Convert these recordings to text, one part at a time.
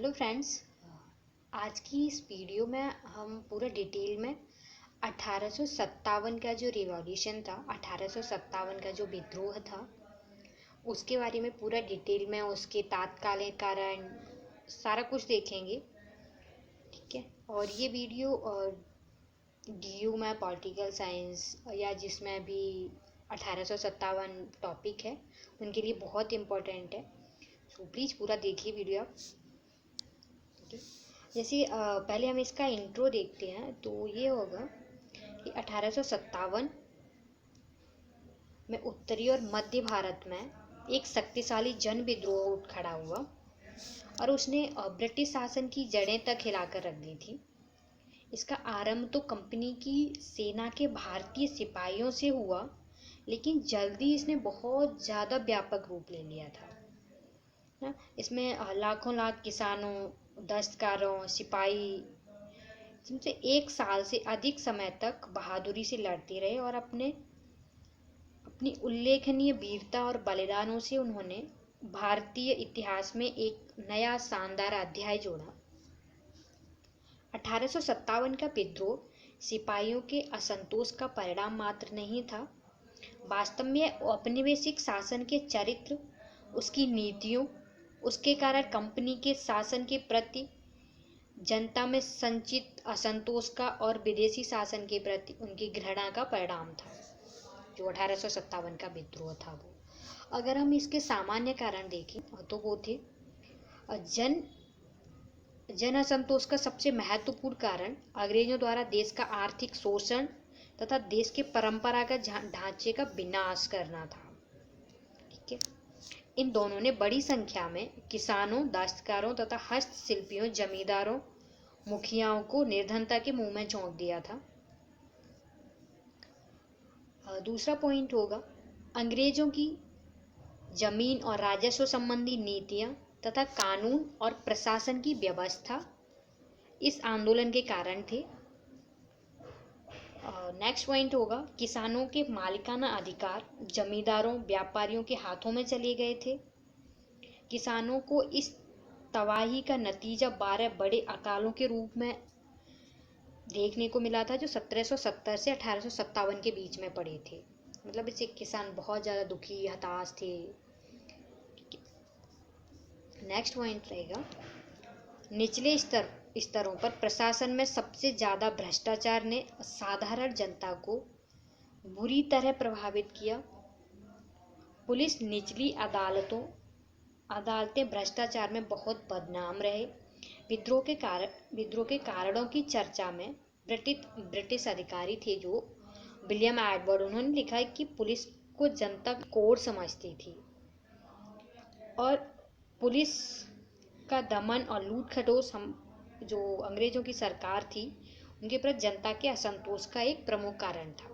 Hello friends. आज की इस वीडियो में हम पूरा डिटेल में 1857 का जो रिवॉल्यूशन था, 1857 का जो विद्रोह था, उसके बारे में पूरा डिटेल में उसके तात्कालिक कारण सारा कुछ देखेंगे। ठीक है। और ये वीडियो डीयू में पॉलिटिकल साइंस या जिसमें भी 1857 टॉपिक है उनके लिए बहुत इम्पोर्टेंट है। सो प्लीज़ पूरा देखिए वीडियो आप। जैसे पहले हम इसका इंट्रो देखते हैं तो ये होगा कि 1857 में उत्तरी और मध्य भारत में एक शक्तिशाली जन विद्रोह उठ खड़ा हुआ और उसने ब्रिटिश शासन की जड़ें तक हिलाकर रख दी थी। इसका आरंभ तो कंपनी की सेना के भारतीय सिपाहियों से हुआ, लेकिन जल्दी इसने बहुत ज़्यादा व्यापक रूप ले लिया था ना। इसमें लाखों लाख किसानों, दस्तकारों, सिपाही जिनसे एक साल से अधिक समय तक बहादुरी से लड़ते रहे और अपनी उल्लेखनीय वीरता और बलिदानों से उन्होंने भारतीय इतिहास में एक नया शानदार अध्याय जोड़ा। 1857 का विद्रोह सिपाहियों के असंतोष का परिणाम मात्र नहीं था। वास्तव में औपनिवेशिक शासन के चरित्र, उसकी नीतियों, उसके कारण कंपनी के शासन के प्रति जनता में संचित असंतोष का और विदेशी शासन के प्रति उनकी घृणा का परिणाम था, जो 1857 का विद्रोह था वो। अगर हम इसके सामान्य कारण देखें तो वो थे जन असंतोष का सबसे महत्वपूर्ण कारण अंग्रेजों द्वारा देश का आर्थिक शोषण तथा देश के परंपरागत ढांचे का विनाश करना था। ठीक है। इन दोनों ने बड़ी संख्या में किसानों, दस्तकारों तथा हस्तशिल्पियों, जमींदारों, मुखियाओं को निर्धनता के मुंह में झोंक दिया था। दूसरा पॉइंट होगा अंग्रेजों की जमीन और राजस्व संबंधी नीतियां तथा कानून और प्रशासन की व्यवस्था इस आंदोलन के कारण थे। नेक्स्ट पॉइंट होगा किसानों के मालिकाना अधिकार जमींदारों, व्यापारियों के हाथों में चले गए थे। किसानों को इस तबाही का नतीजा 12 बड़े अकालों के रूप में देखने को मिला था, जो 1770 से 1857 के बीच में पड़े थे। मतलब इससे किसान बहुत ज़्यादा दुखी, हताश थे। नेक्स्ट पॉइंट रहेगा निचले स्तरों पर प्रशासन में सबसे ज़्यादा भ्रष्टाचार ने साधारण जनता को बुरी तरह प्रभावित किया। पुलिस, निचली अदालतें भ्रष्टाचार में बहुत बदनाम रहे। विद्रोह के कारणों की चर्चा में ब्रिटिश अधिकारी थे जो विलियम एडवर्ड, उन्होंने लिखा है कि पुलिस को जनता कोर समझती थी और पुलिस का दमन और लूट खटोस जो अंग्रेजों की सरकार थी उनके प्रति जनता के असंतोष का एक प्रमुख कारण था।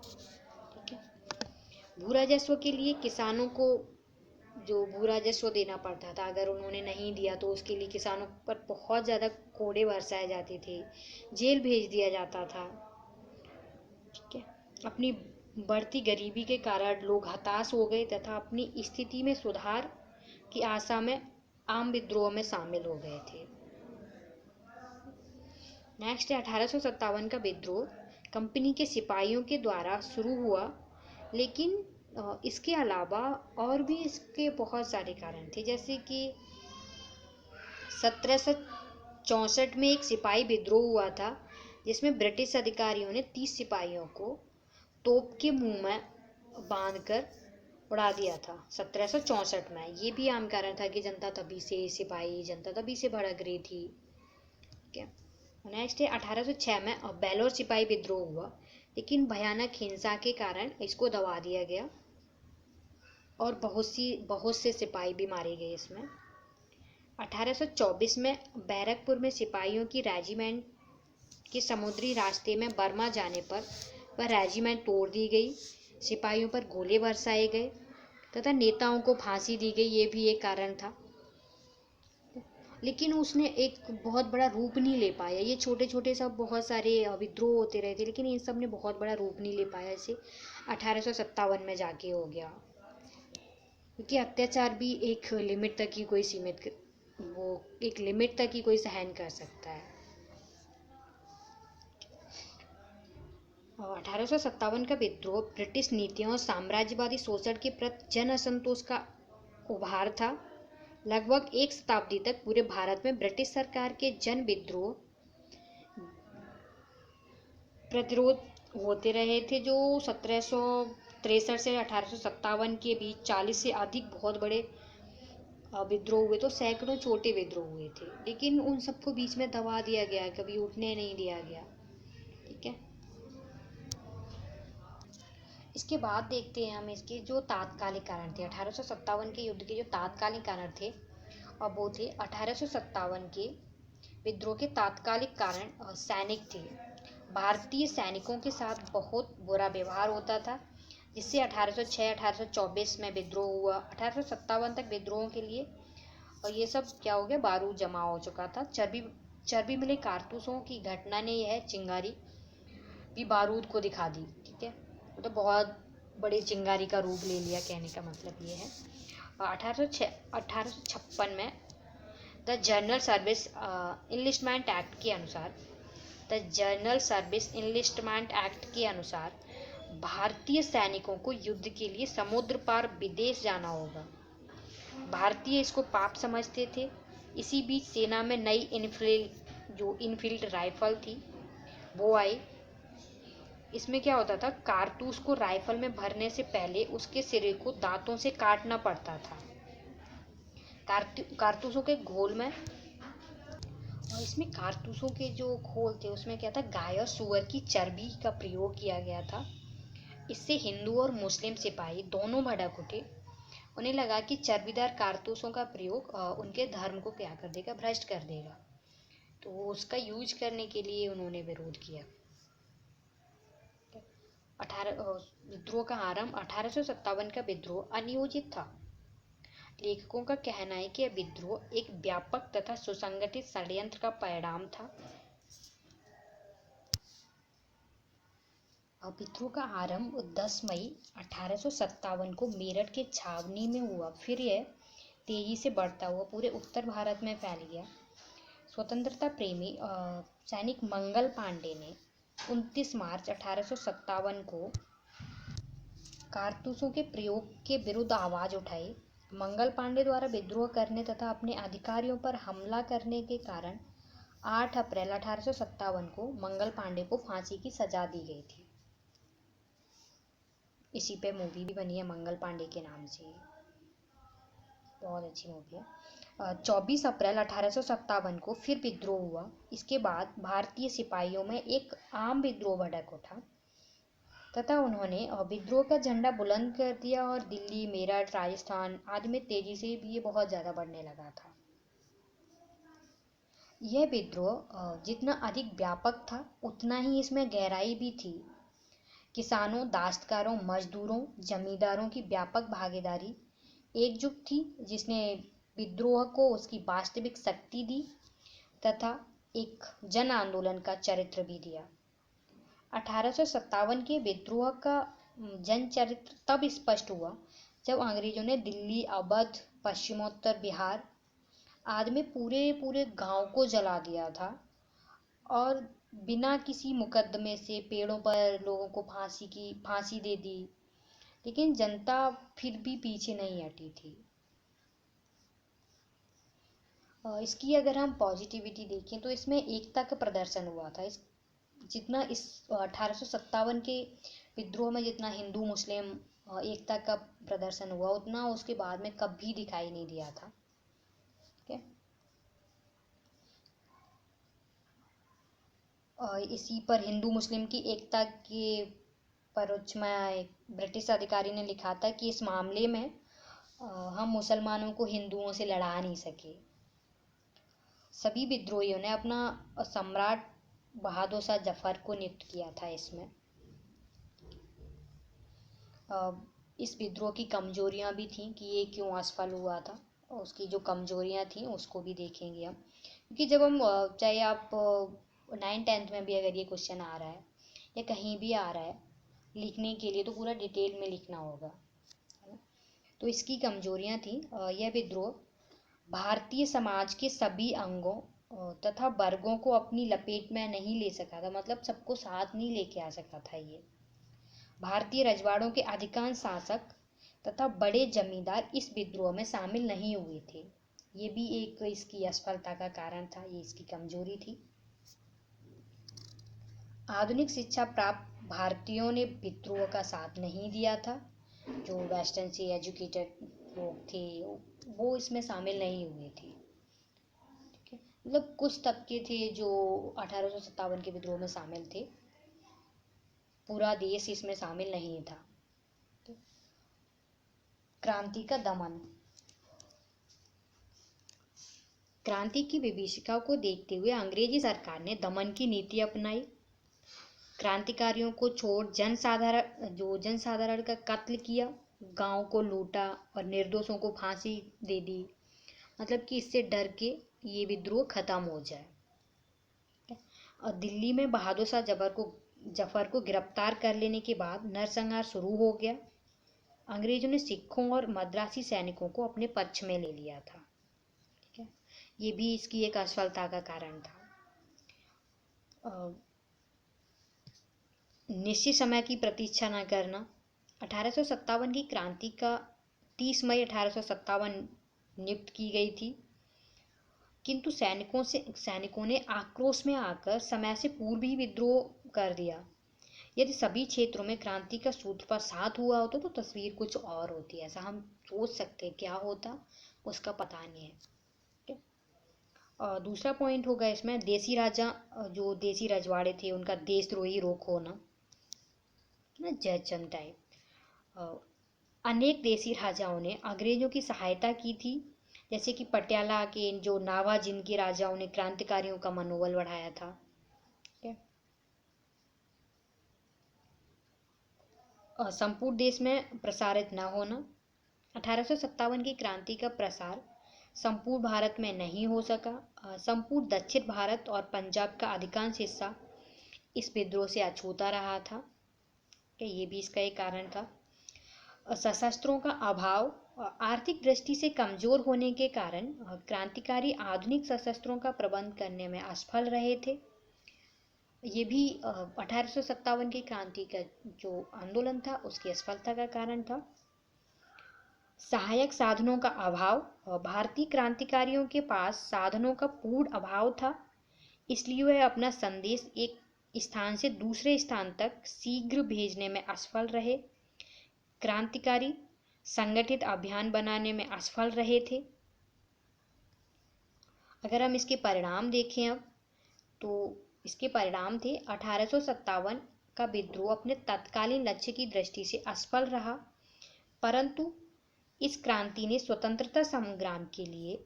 ठीक है। भू राजस्व के लिए किसानों को जो भू राजस्व देना पड़ता था, अगर उन्होंने नहीं दिया तो उसके लिए किसानों पर बहुत ज़्यादा कोड़े बरसाए जाते थे, जेल भेज दिया जाता था। ठीक है। अपनी बढ़ती गरीबी के कारण लोग हताश हो गए तथा अपनी स्थिति में सुधार की आशा में आम विद्रोह में शामिल हो गए थे। नेक्स्ट है 1857 का विद्रोह कंपनी के सिपाहियों के द्वारा शुरू हुआ, लेकिन इसके अलावा और भी इसके बहुत सारे कारण थे। जैसे कि 1764 में एक सिपाही विद्रोह हुआ था जिसमें ब्रिटिश अधिकारियों ने 30 सिपाहियों को तोप के मुंह में बांधकर उड़ा दिया था 1764 में। ये भी आम कारण था कि जनता तभी से भड़क रही थी। ठीक है। नेक्स्ट है 1806 में बेलोर सिपाही विद्रोह हुआ, लेकिन भयानक हिंसा के कारण इसको दबा दिया गया और बहुत से सिपाही भी मारे गए इसमें। 1824 में बैरकपुर में सिपाहियों की रेजिमेंट के समुद्री रास्ते में बर्मा जाने पर वह रेजिमेंट तोड़ दी गई, सिपाहियों पर गोले बरसाए गए तथा नेताओं को फांसी दी गई। ये भी एक कारण था, लेकिन उसने एक बहुत बड़ा रूप नहीं ले पाया। ये छोटे छोटे सब बहुत सारे विद्रोह होते रहे थे, लेकिन इन सब ने बहुत बड़ा रूप नहीं ले पाया। इसे 1857 में जाके हो गया, क्योंकि अत्याचार भी एक लिमिट तक ही कोई सीमित वो एक लिमिट तक ही कोई सहन कर सकता है। और 1857 का विद्रोह ब्रिटिश नीतियों और साम्राज्यवादी शोषण के प्रति जन असंतोष का उभार था। लगभग एक शताब्दी तक पूरे भारत में ब्रिटिश सरकार के जन विद्रोह प्रतिरोध होते रहे थे, जो 1763 से 1857 के बीच 40 से अधिक बहुत बड़े विद्रोह हुए, तो सैकड़ों छोटे विद्रोह हुए थे, लेकिन उन सबको बीच में दबा दिया गया, कभी उठने नहीं दिया गया। ठीक है, इसके बाद देखते हैं हम इसके जो तात्कालिक कारण थे। 1857 के युद्ध के जो तात्कालिक कारण थे, और वो थे 1857 के विद्रोह के तात्कालिक कारण सैनिक थे। भारतीय सैनिकों के साथ बहुत बुरा व्यवहार होता था, जिससे 1806-1824 में विद्रोह हुआ। 1857 तक विद्रोहों के लिए और ये सब क्या हो गया, बारूद जमा हो चुका था। चर्बी मिले कारतूसों की घटना ने यह चिंगारी भी बारूद को दिखा दी। ठीक है, तो बहुत बड़ी चिंगारी का रूप ले लिया, कहने का मतलब ये है। 1856 में the journal service enlistment act के अनुसार भारतीय सैनिकों को युद्ध के लिए समुद्र पार विदेश जाना होगा। भारतीय इसको पाप समझते थे। इसी बीच सेना में नई इनफील्ड राइफल थी, वो आई। इसमें क्या होता था, कारतूस को राइफल में भरने से पहले उसके सिरे को दांतों से काटना पड़ता था। कारतूसों के घोल में, और इसमें कारतूसों के जो घोल थे उसमें क्या था, गाय और सुअर की चर्बी का प्रयोग किया गया था। इससे हिंदू और मुस्लिम सिपाही दोनों भड़क उठे। उन्हें लगा कि चर्बीदार कारतूसों का प्रयोग उनके धर्म को क्या कर देगा, भ्रष्ट कर देगा, तो उसका यूज करने के लिए उन्होंने विरोध किया। विद्रोह का आरंभ 1857 का विद्रोह अनियोजित था। लेखकों का कहना है कि यह विद्रोह एक व्यापक तथा सुसंगठित षड्यंत्र का परिणाम था। विद्रोह का आरंभ 10 मई 1857 को मेरठ के छावनी में हुआ। फिर यह तेजी से बढ़ता हुआ पूरे उत्तर भारत में फैल गया। स्वतंत्रता प्रेमी सैनिक मंगल पांडे ने 29 मार्च 1857 को कारतूसों के प्रयोग के विरुद्ध आवाज उठाई। मंगल पांडे द्वारा विद्रोह करने तथा अपने अधिकारियों पर हमला करने के कारण 8 अप्रैल 1857 को मंगल पांडे को फांसी की सजा दी गई थी। इसी पे मूवी भी बनी है मंगल पांडे के नाम से, बहुत अच्छी मूवी है। 24 अप्रैल 1857 को फिर विद्रोह हुआ। इसके बाद भारतीय सिपाहियों में एक आम विद्रोह भड़क उठा तथा उन्होंने विद्रोह का झंडा बुलंद कर दिया, और दिल्ली, मेरठ, राजस्थान आदि में तेजी से भी ये बहुत ज़्यादा बढ़ने लगा था। यह विद्रोह जितना अधिक व्यापक था, उतना ही इसमें गहराई भी थी। किसानों, दास्तकारों, मजदूरों, जमींदारों की व्यापक भागीदारी एकजुट थी, जिसने विद्रोह को उसकी वास्तविक शक्ति दी तथा एक जन आंदोलन का चरित्र भी दिया। 1857 के विद्रोह का जन चरित्र तब स्पष्ट हुआ जब अंग्रेजों ने दिल्ली, अवध, पश्चिमोत्तर बिहार आदि में पूरे गांव को जला दिया था, और बिना किसी मुकदमे से पेड़ों पर लोगों को फांसी दे दी। लेकिन जनता फिर भी पीछे नहीं हटी थी। इसकी अगर हम पॉजिटिविटी देखें तो इसमें एकता का प्रदर्शन हुआ था। जितना इस 1857 के विद्रोह में जितना हिंदू मुस्लिम एकता का प्रदर्शन हुआ, उतना उसके बाद में कभी दिखाई नहीं दिया था। ठीक है, इसी पर हिंदू मुस्लिम की एकता के पर उसमें ब्रिटिश अधिकारी ने लिखा था कि इस मामले में हम मुसलमानों को हिंदुओं से लड़ा नहीं सके। सभी विद्रोहियों ने अपना सम्राट बहादुर शाह जफर को नियुक्त किया था। इसमें इस विद्रोह की कमजोरियां भी थीं कि ये क्यों असफल हुआ था, और उसकी जो कमजोरियां थीं उसको भी देखेंगे हम। क्योंकि जब हम चाहे आप 9th-10th में भी अगर ये क्वेश्चन आ रहा है या कहीं भी आ रहा है लिखने के लिए, तो पूरा डिटेल में लिखना होगा, है ना। तो इसकी कमजोरियां थी। यह विद्रोह भारतीय समाज के सभी अंगों तथा वर्गों को अपनी लपेट में नहीं ले सका था, मतलब सबको साथ नहीं लेके आ सका था ये। भारतीय रजवाड़ों के अधिकांश शासक तथा बड़े जमींदार इस विद्रोह में शामिल नहीं हुए थे। ये भी एक इसकी असफलता का कारण था, ये इसकी कमजोरी थी। आधुनिक शिक्षा प्राप्त भारतीयों ने विद्रोह का साथ नहीं दिया था। जो वेस्टर्न से एजुकेटेड लोग थे वो इसमें शामिल नहीं हुए थे। ठीक है, मतलब कुछ तबके थे जो 1857 के विद्रोह में शामिल थे, पूरा देश इसमें शामिल नहीं था। क्रांति का दमन। क्रांति की विभीषिका को देखते हुए अंग्रेजी सरकार ने दमन की नीति अपनाई। क्रांतिकारियों को छोड़ जनसाधारण का कत्ल किया, गांव को लूटा और निर्दोषों को फांसी दे दी, मतलब कि इससे डर के ये विद्रोह खत्म हो जाए। और दिल्ली में बहादुर शाह जफर को गिरफ्तार कर लेने के बाद नरसंहार शुरू हो गया। अंग्रेजों ने सिखों और मद्रासी सैनिकों को अपने पक्ष में ले लिया था। ठीक है, ये भी इसकी एक असफलता का कारण था। निश्चित समय की प्रतीक्षा न करना। 1857 की क्रांति का 30 मई 1857 नियुक्त की गई थी, किंतु सैनिकों ने आक्रोश में आकर समय से पूर्व ही विद्रोह कर दिया। यदि सभी क्षेत्रों में क्रांति का सूत्रपात साथ हुआ होता तो तस्वीर कुछ और होती। ऐसा हम सोच सकते हैं, क्या होता उसका पता नहीं है। और दूसरा पॉइंट होगा इसमें देसी राजा, जो देसी रजवाड़े थे उनका देशद्रोही रोक होना ना, जयचंद टाइप। अनेक देसी राजाओं ने अंग्रेजों की सहायता की थी, जैसे कि पटियाला के जो नावा जिनके राजाओं ने क्रांतिकारियों का मनोबल बढ़ाया था। संपूर्ण देश में प्रसारित न होना। 1857 की क्रांति का प्रसार संपूर्ण भारत में नहीं हो सका। संपूर्ण दक्षिण भारत और पंजाब का अधिकांश हिस्सा इस विद्रोह से अछूता रहा था। ये भी इसका एक कारण था। सशस्त्रों का अभाव, आर्थिक दृष्टि से कमजोर होने के कारण क्रांतिकारी आधुनिक सशस्त्रों का प्रबंध करने में असफल रहे थे। ये भी 1857 की क्रांति का जो आंदोलन था उसकी असफलता का कारण था। सहायक साधनों का अभाव, भारतीय क्रांतिकारियों के पास साधनों का पूर्ण अभाव था, इसलिए वह अपना संदेश एक स्थान से दूसरे स्थान तक शीघ्र भेजने में असफल रहे। क्रांतिकारी संगठित अभियान बनाने में असफल रहे थे। अगर हम इसके परिणाम देखें अब, तो इसके परिणाम थे 1857 का विद्रोह अपने तत्कालीन लक्ष्य की दृष्टि से असफल रहा, परंतु इस क्रांति ने स्वतंत्रता संग्राम के लिए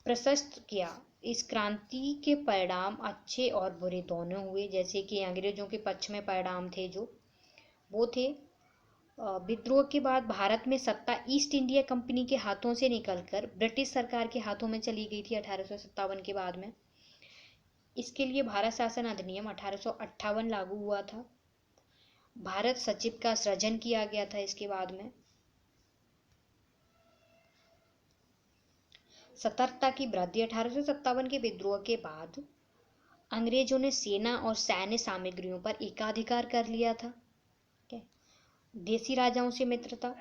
प्रशस्त किया। इस क्रांति के परिणाम अच्छे और बुरे दोनों हुए। जैसे कि अंग्रेजों के पक्ष में परिणाम थे जो वो थे, विद्रोह के बाद भारत में सत्ता ईस्ट इंडिया कंपनी के हाथों से निकलकर ब्रिटिश सरकार के हाथों में चली गई थी 1857 के बाद में। इसके लिए भारत शासन अधिनियम 1858 लागू हुआ था। भारत सचिव का सृजन किया गया था इसके बाद में। सतर्कता की वृद्धि। 1857 के विद्रोह के बाद अंग्रेजों ने सेना और सैन्य सामग्रियों पर एकाधिकार कर लिया था। देसी राजाओं से मित्रता।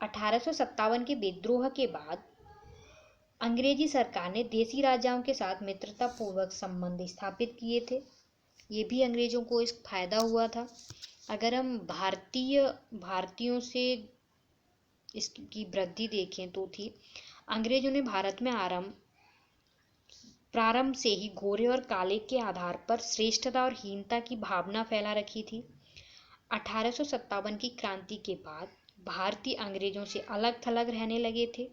1857 के विद्रोह के बाद अंग्रेजी सरकार ने देसी राजाओं के साथ मित्रता पूर्वक संबंध स्थापित किए थे। ये भी अंग्रेजों को इस फायदा हुआ था। अगर हम भारतीयों से इसकी वृद्धि देखें तो थी, अंग्रेजों ने भारत में प्रारंभ से ही गोरे और काले के आधार पर श्रेष्ठता और हीनता की भावना फैला रखी थी। 1857 की क्रांति के बाद भारतीय अंग्रेजों से अलग थलग रहने लगे थे।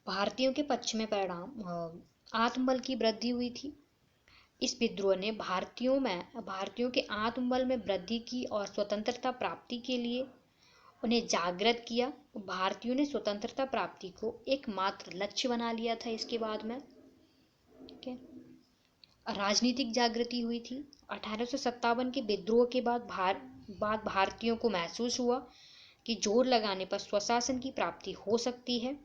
भारतीयों के पक्ष में परिणाम, आत्मबल की वृद्धि हुई थी। इस विद्रोह ने भारतीयों के आत्मबल में वृद्धि की और स्वतंत्रता प्राप्ति के लिए उन्हें जागृत किया। भारतीयों ने स्वतंत्रता प्राप्ति को एकमात्र लक्ष्य बना लिया था इसके बाद में। ठीक है, राजनीतिक जागृति हुई थी। 1857 के विद्रोह के बाद भारतीयों को महसूस हुआ कि जोर लगाने पर स्वशासन की प्राप्ति हो सकती है।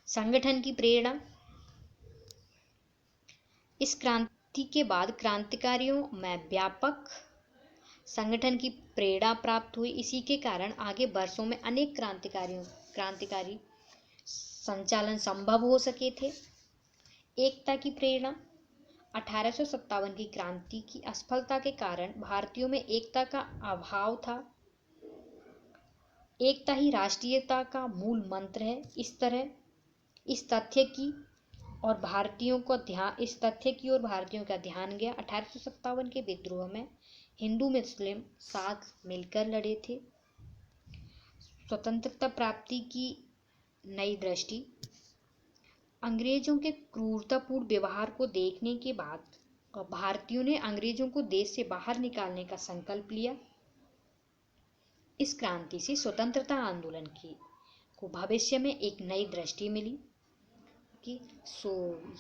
संगठन की प्रेरणा। इस क्रांति के बाद क्रांतिकारियों में व्यापक संगठन की प्रेरणा प्राप्त हुई। इसी के कारण आगे वर्षों में अनेक क्रांतिकारी संचालन संभव हो सके थे। एकता की प्रेरणा। 1857 की क्रांति की असफलता के कारण भारतीयों में एकता का अभाव था। एकता ही राष्ट्रीयता का मूल मंत्र है। इस तथ्य की और भारतीयों का ध्यान गया। 1857 के विद्रोह में हिंदू मुस्लिम साथ मिलकर लड़े थे। स्वतंत्रता प्राप्ति की नई दृष्टि। अंग्रेजों के क्रूरतापूर्ण व्यवहार को देखने के बाद भारतीयों ने अंग्रेजों को देश से बाहर निकालने का संकल्प लिया। इस क्रांति से स्वतंत्रता आंदोलन को भविष्य में एक नई दृष्टि मिली।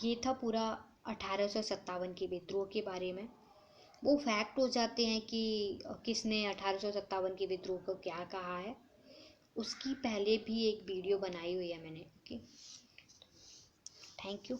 ये था पूरा 1857 के विद्रोह के बारे में। वो फैक्ट हो जाते हैं कि किसने 1857 के विद्रोह को क्या कहा है, उसकी पहले भी एक वीडियो बनाई हुई है मैंने। Okay, thank you.